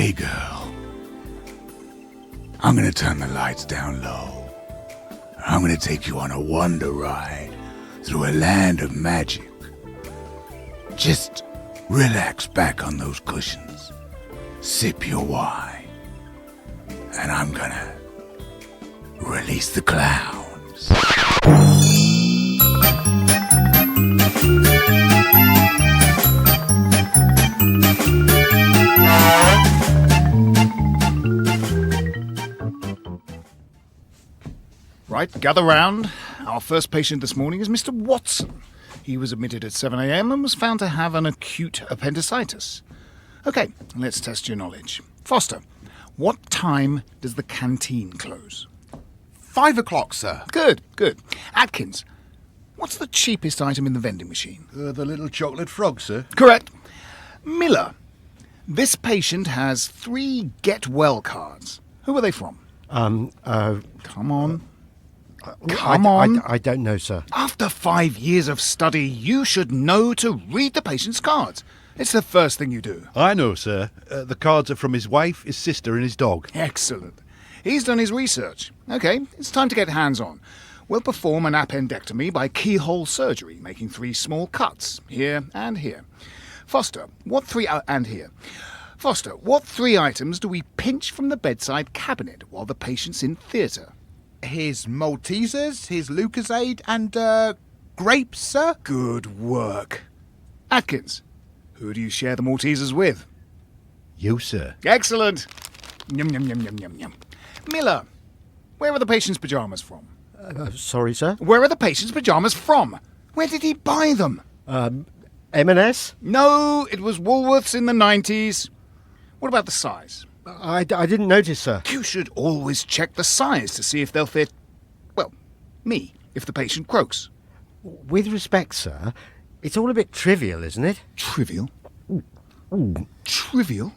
Hey girl, I'm gonna turn the lights down low. I'm gonna take you on a wonder ride through a land of magic. Just relax back on those cushions, sip your wine, and I'm gonna release the clowns. Right, gather round. Our first patient this morning is Mr. Watson. He was admitted at 7 a.m. and was found to have an acute appendicitis. Okay, let's test your knowledge. Foster, what time does the canteen close? 5 o'clock, sir. Good, good. Atkins, what's the cheapest item in the vending machine? The little chocolate frog, sir. Correct. Miller, this patient has 3 Get Well cards. Who are they from? Come on. Come on. I don't know, sir. After 5 years of study, you should know to read the patient's cards. It's the first thing you do. I know, sir. The cards are from his wife, his sister, and his dog. Excellent. He's done his research. Okay, it's time to get hands-on. We'll perform an appendectomy by keyhole surgery, making 3 small cuts, here and here. Foster, what 3 items do we pinch from the bedside cabinet while the patient's in theatre? His Maltesers, his Lucozade, and, grapes, sir? Good work. Atkins, who do you share the Maltesers with? You, sir. Excellent. Yum, yum, yum, yum, yum, yum. Miller, where are the patient's pyjamas from? Sorry, sir. Where are the patient's pyjamas from? Where did he buy them? M&S? No, it was Woolworths in the 90s. What about the size? I didn't notice, sir. You should always check the size to see if they'll fit, well, me, if the patient croaks. With respect, sir, it's all a bit trivial, isn't it? Trivial? Trivial?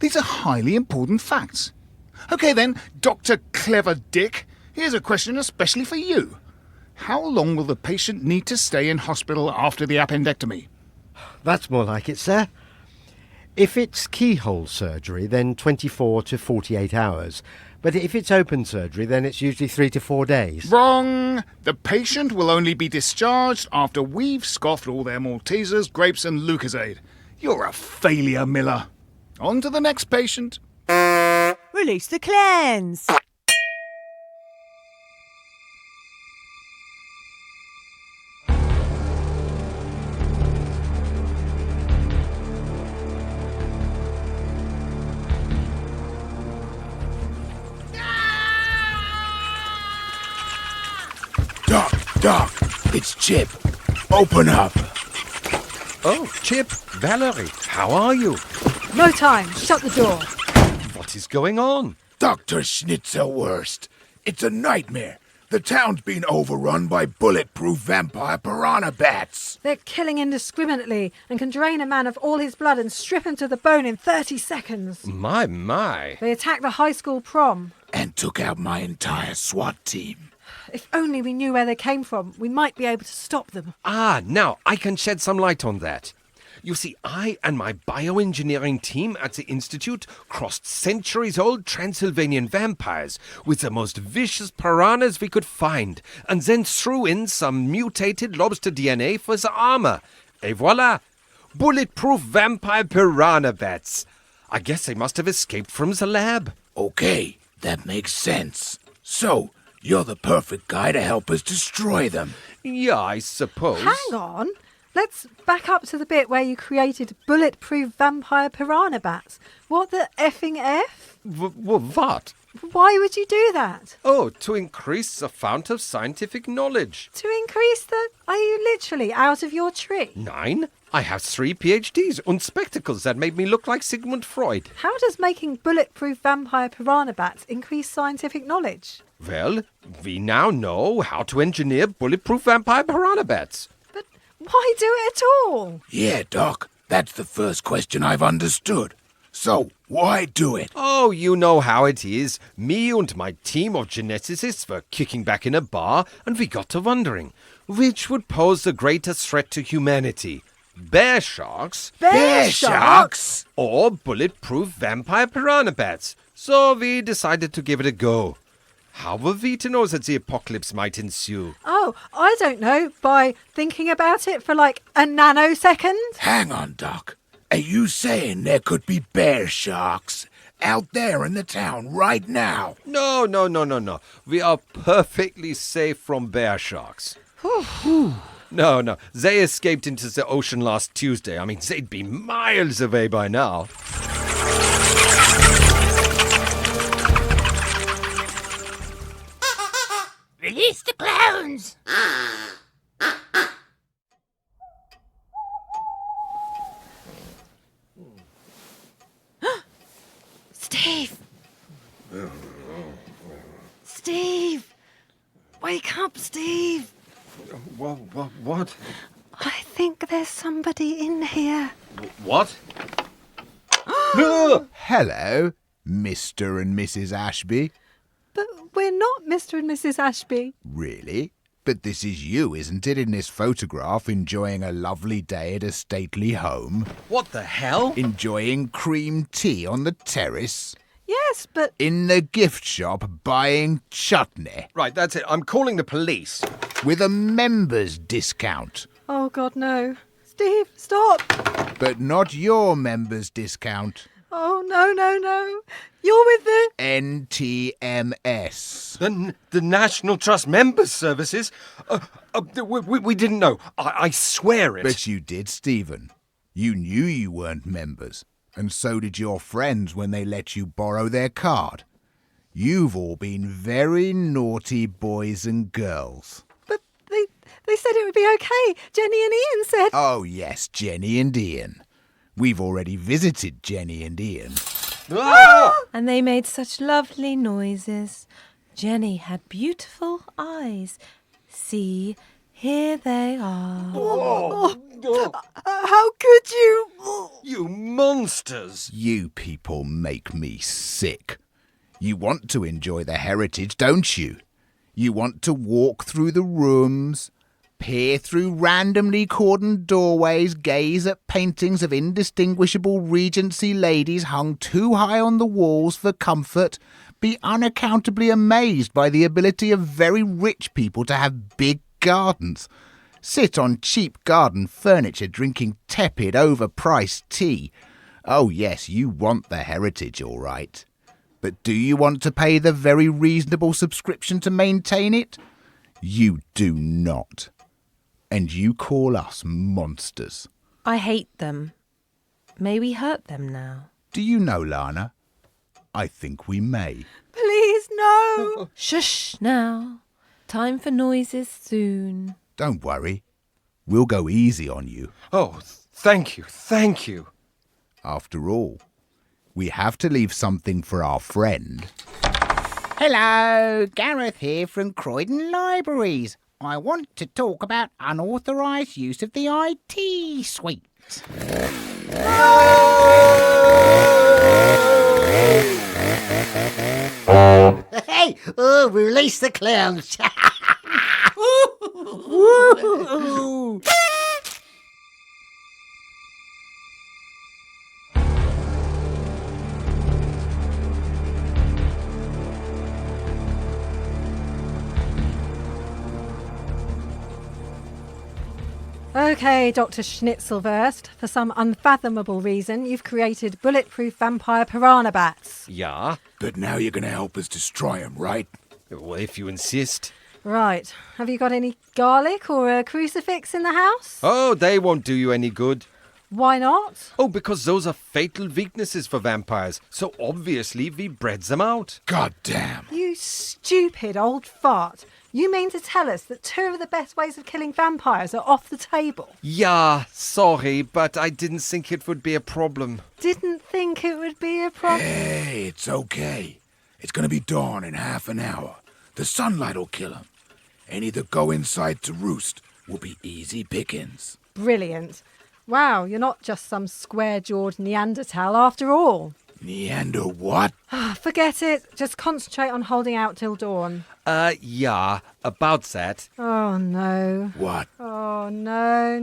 These are highly important facts. Okay then, Dr. Clever Dick, here's a question especially for you. How long will the patient need to stay in hospital after the appendectomy? That's more like it, sir. If it's keyhole surgery, then 24 to 48 hours. But if it's open surgery, then it's usually 3 to 4 days. Wrong! The patient will only be discharged after we've scoffed all their Maltesers, grapes and Lucozade. You're a failure, Miller. On to the next patient. Release the clans. Doc, it's Chip. Open up. Oh, Chip, Valerie, how are you? No time. Shut the door. What is going on? Dr. Schnitzelwurst. It's a nightmare. The town's been overrun by bulletproof vampire piranha bats. They're killing indiscriminately and can drain a man of all his blood and strip him to the bone in 30 seconds. My. They attacked the high school prom. And took out my entire SWAT team. If only we knew where they came from, we might be able to stop them. Now I can shed some light on that. You see, I and my bioengineering team at the Institute crossed centuries-old Transylvanian vampires with the most vicious piranhas we could find, and then threw in some mutated lobster DNA for the armor. Et voila! Bulletproof vampire piranha bats. I guess they must have escaped from the lab. Okay, that makes sense. So, you're the perfect guy to help us destroy them. Yeah, I suppose. Hang on. Let's back up to the bit where you created bulletproof vampire piranha bats. What the effing F? What? Why would you do that? Oh, to increase the fount of scientific knowledge. To increase the... Are you literally out of your tree? 9. I have 3 PhDs and spectacles that made me look like Sigmund Freud. How does making bulletproof vampire piranha bats increase scientific knowledge? Well, we now know how to engineer bulletproof vampire piranha bats. But why do it at all? Yeah, Doc, that's the first question I've understood. So, why do it? Oh, you know how it is. Me and my team of geneticists were kicking back in a bar, and we got to wondering, which would pose the greatest threat to humanity? bear sharks Bear sharks? or bulletproof vampire piranha bats. So we decided to give it a go. How were we to know that the apocalypse might ensue? Oh, I don't know. By thinking about it for like a nanosecond? Hang on, Doc. Are you saying there could be bear sharks out there in the town right now? No. We are perfectly safe from bear sharks. No. They escaped into the ocean last Tuesday. I mean, they'd be miles away by now. Release the clowns! Steve! Steve! Wake up, Steve! What? I think there's somebody in here. What? Hello, Mr. and Mrs. Ashby. But we're not Mr. and Mrs. Ashby. Really? But this is you, isn't it, in this photograph, enjoying a lovely day at a stately home? What the hell? Enjoying cream tea on the terrace? Yes, but In the gift shop buying chutney? Right, that's it. I'm calling the police. With a member's discount? oh God, no. Steve, stop! But not your member's discount. Oh, no. You're with the... NTMS. The National Trust Members Services? We didn't know. I swear it. But you did, Stephen. You knew you weren't members. And so did your friends when they let you borrow their card. You've all been very naughty boys and girls. But they said it would be okay. Jenny and Ian said... Oh, yes, Jenny and Ian. We've already visited Jenny and Ian. Ah! And they made such lovely noises. Jenny had beautiful eyes. See, here they are. How could you... You monsters! You people make me sick. You want to enjoy the heritage, don't you? You want to walk through the rooms, peer through randomly cordoned doorways, gaze at paintings of indistinguishable Regency ladies hung too high on the walls for comfort, be unaccountably amazed by the ability of very rich people to have big gardens, sit on cheap garden furniture drinking tepid, overpriced tea. Oh yes, you want the heritage, all right. But do you want to pay the very reasonable subscription to maintain it? You do not. And you call us monsters. I hate them. May we hurt them now? Do you know, Lana? I think we may. Please, no. Shush now. Time for noises soon. Don't worry. We'll go easy on you. Oh, thank you. After all, we have to leave something for our friend. Hello, Gareth here from Croydon Libraries. I want to talk about unauthorised use of the IT suite. Hey, release the clowns. Okay, Dr. Schnitzelwurst, for some unfathomable reason, you've created bulletproof vampire piranha bats. Yeah? But now you're gonna help us destroy them, right? Well, if you insist. Right. Have you got any garlic or a crucifix in the house? Oh, they won't do you any good. Why not? Oh, because those are fatal weaknesses for vampires. So obviously we bred them out. God damn. You stupid old fart. You mean to tell us that two of the best ways of killing vampires are off the table? Yeah, sorry, but I didn't think it would be a problem. Didn't think it would be a problem. Hey, it's okay. It's gonna be dawn in half an hour. The sunlight will kill 'em. Any that go inside to roost will be easy pickings. Brilliant. Wow, you're not just some square-jawed Neanderthal after all. Neander what? Forget it. Just concentrate on holding out till dawn. Yeah, about that. Oh, no. What? Oh, no.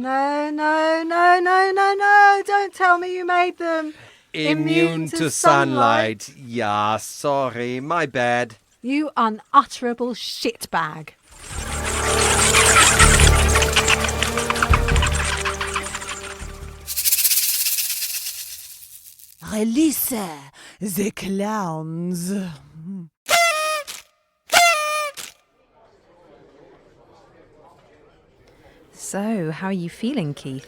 tell me you made them Immune to sunlight. Yeah, sorry, my bad. You unutterable shitbag. Release the clowns. So, how are you feeling, Keith?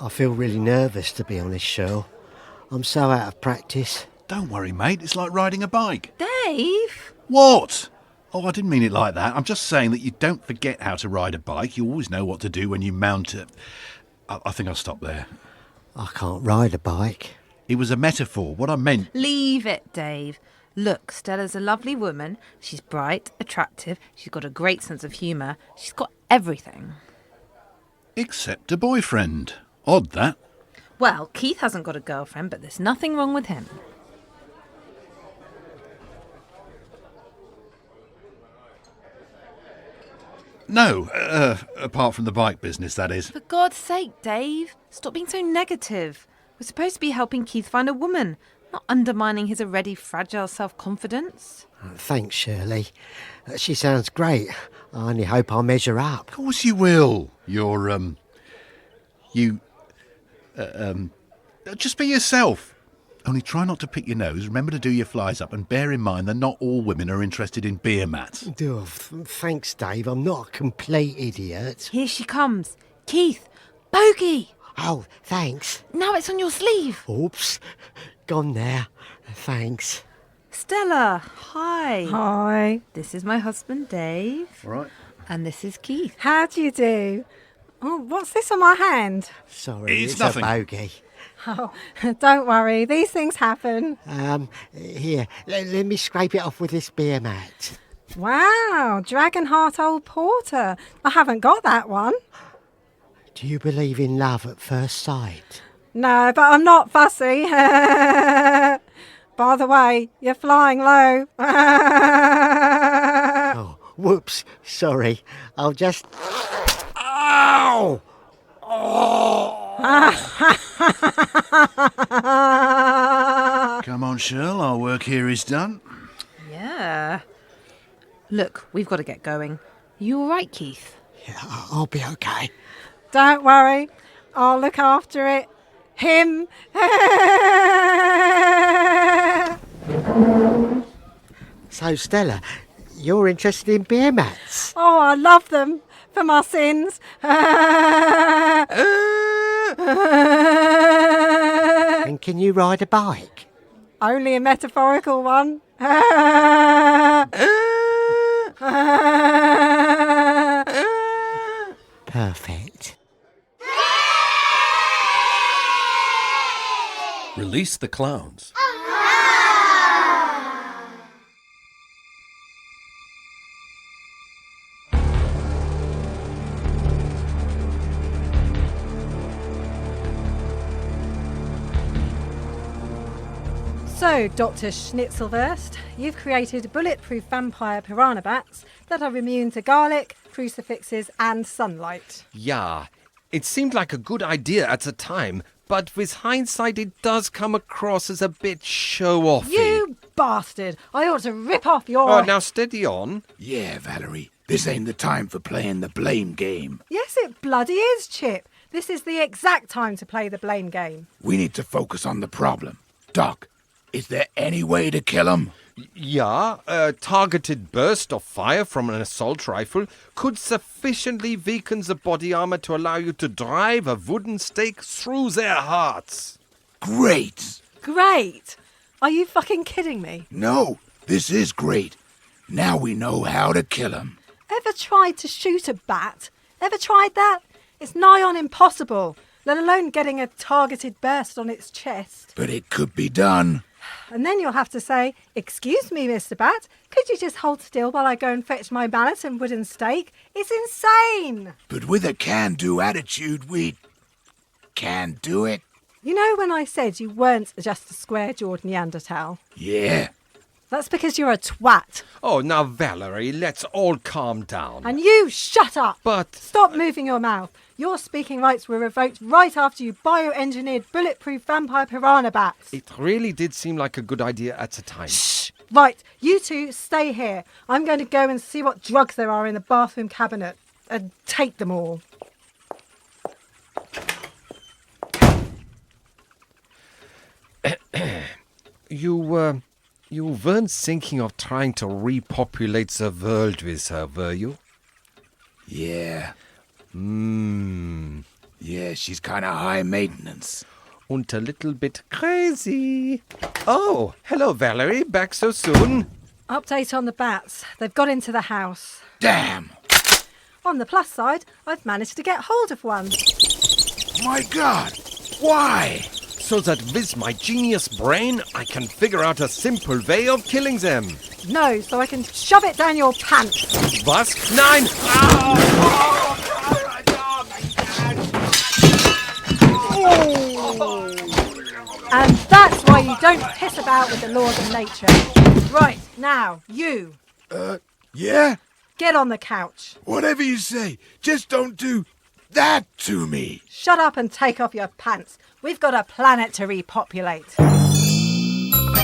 I feel really nervous, to be honest, Shirl. I'm so out of practice. Don't worry, mate. It's like riding a bike. Dave! What? Oh, I didn't mean it like that. I'm just saying that you don't forget how to ride a bike. You always know what to do when you mount it. I think I'll stop there. I can't ride a bike. It was a metaphor. What I meant... Leave it, Dave. Look, Stella's a lovely woman. She's bright, attractive. She's got a great sense of humour. She's got everything. Except a boyfriend. Odd, that. Well, Keith hasn't got a girlfriend, but there's nothing wrong with him. No, apart from the bike business, that is. For God's sake, Dave, stop being so negative. We're supposed to be helping Keith find a woman, not undermining his already fragile self-confidence. Thanks, Shirley. She sounds great. I only hope I measure up. Of course you will. Just be yourself. Only try not to pick your nose, remember to do your flies up, and bear in mind that not all women are interested in beer mats. Oh, thanks, Dave. I'm not a complete idiot. Here she comes. Keith, bogey! Oh, thanks. Now it's on your sleeve. Oops. Gone there. Thanks. Stella, hi. Hi. This is my husband, Dave. All right. And this is Keith. How do you do? Oh, what's this on my hand? Sorry, It's it's nothing. a bogey. Oh, don't worry. These things happen. Here, let me scrape it off with this beer mat. Wow, Dragonheart Old Porter. I haven't got that one. Do you believe in love at first sight? No, but I'm not fussy. By the way, you're flying low. Oh, whoops. Sorry. I'll just... Ow! Come on, Shirl, our work here is done. Yeah. Look, we've got to get going. You all right, Keith? Yeah, I'll be okay. Don't worry. I'll look after it. Him. So, Stella, you're interested in beer mats? Oh, I love them for my sins. And can you ride a bike? Only a metaphorical one. Perfect. Release the clowns. So, Dr. Schnitzelwurst, you've created bulletproof vampire piranha bats that are immune to garlic, crucifixes and sunlight. Yeah, it seemed like a good idea at the time, but with hindsight it does come across as a bit show-offy. You bastard! I ought to rip off your... Oh, now steady on. Yeah, Valerie, this ain't the time for playing the blame game. Yes, it bloody is, Chip. This is the exact time to play the blame game. We need to focus on the problem. Doc, is there any way to kill him? Yeah, a targeted burst of fire from an assault rifle could sufficiently weaken the body armor to allow you to drive a wooden stake through their hearts. Great! Great! Are you fucking kidding me? No, this is great. Now we know how to kill him. Ever tried to shoot a bat? Ever tried that? It's nigh on impossible, let alone getting a targeted burst on its chest. But it could be done. And then you'll have to say, "Excuse me, Mr. Bat, could you just hold still while I go and fetch my mallet and wooden stake?" It's insane! But with a can-do attitude, we can do it. You know when I said you weren't just a square-jawed Neanderthal? Yeah, That's because you're a twat. Oh, now, Valerie, let's all calm down. And you shut up. But... Stop moving your mouth. Your speaking rights were revoked right after you bioengineered bulletproof vampire piranha bats. It really did seem like a good idea at the time. Shh! Right, you two stay here. I'm going to go and see what drugs there are in the bathroom cabinet and take them all. You weren't thinking of trying to repopulate the world with her, were you? Yeah. Hmm. Yeah, she's kind of high maintenance. And a little bit crazy. Oh, hello, Valerie. Back so soon? Update on the bats. They've got into the house. Damn! On the plus side, I've managed to get hold of one. My God! Why? So that with my genius brain, I can figure out a simple way of killing them. No, so I can shove it down your pants. Was? Nein! And that's why you don't piss about with the laws of nature. Right, now, you. Yeah? Get on the couch. Whatever you say, just don't do that to me. Shut up and take off your pants. We've got a planet to repopulate.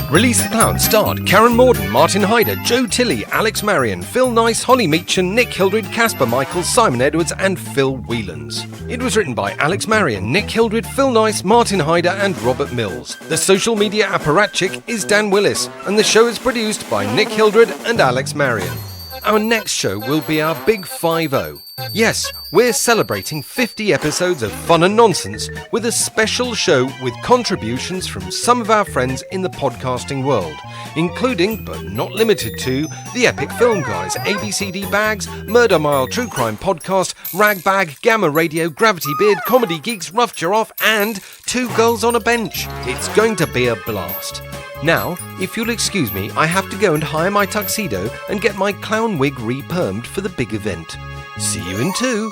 Release the Clown starred Karen Morden, Martin Hyder, Joe Tilley, Alex Marion, Phil Nice, Holly Meachin, Nick Hildred, Casper Michaels, Simon Edwards and Phil Whelans. It was written by Alex Marion, Nick Hildred, Phil Nice, Martin Hyder and Robert Mills. The social media apparatchik is Dan Willis and the show is produced by Nick Hildred and Alex Marion. Our next show will be our Big 5-0. Yes, we're celebrating 50 episodes of fun and nonsense with a special show with contributions from some of our friends in the podcasting world, including, but not limited to, the Epic Film Guys, ABCD Bags, Murder Mile True Crime Podcast, Ragbag, Gamma Radio, Gravity Beard, Comedy Geeks, Rough Giraffe, and Two Girls on a Bench. It's going to be a blast. Now, if you'll excuse me, I have to go and hire my tuxedo and get my clown wig re-permed for the big event. See you in 2.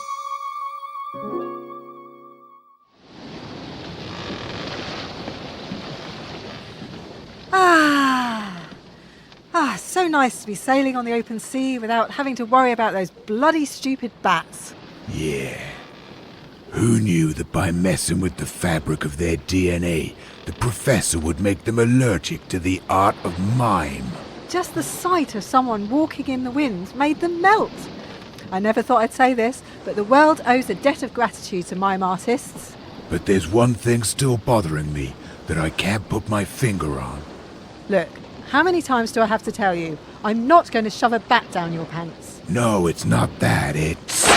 So nice to be sailing on the open sea without having to worry about those bloody stupid bats. Yeah. Who knew that by messing with the fabric of their DNA, the professor would make them allergic to the art of mime? Just the sight of someone walking in the wind made them melt. I never thought I'd say this, but the world owes a debt of gratitude to mime artists. But there's one thing still bothering me that I can't put my finger on. Look, how many times do I have to tell you? I'm not going to shove a bat down your pants. No, it's not that. It's...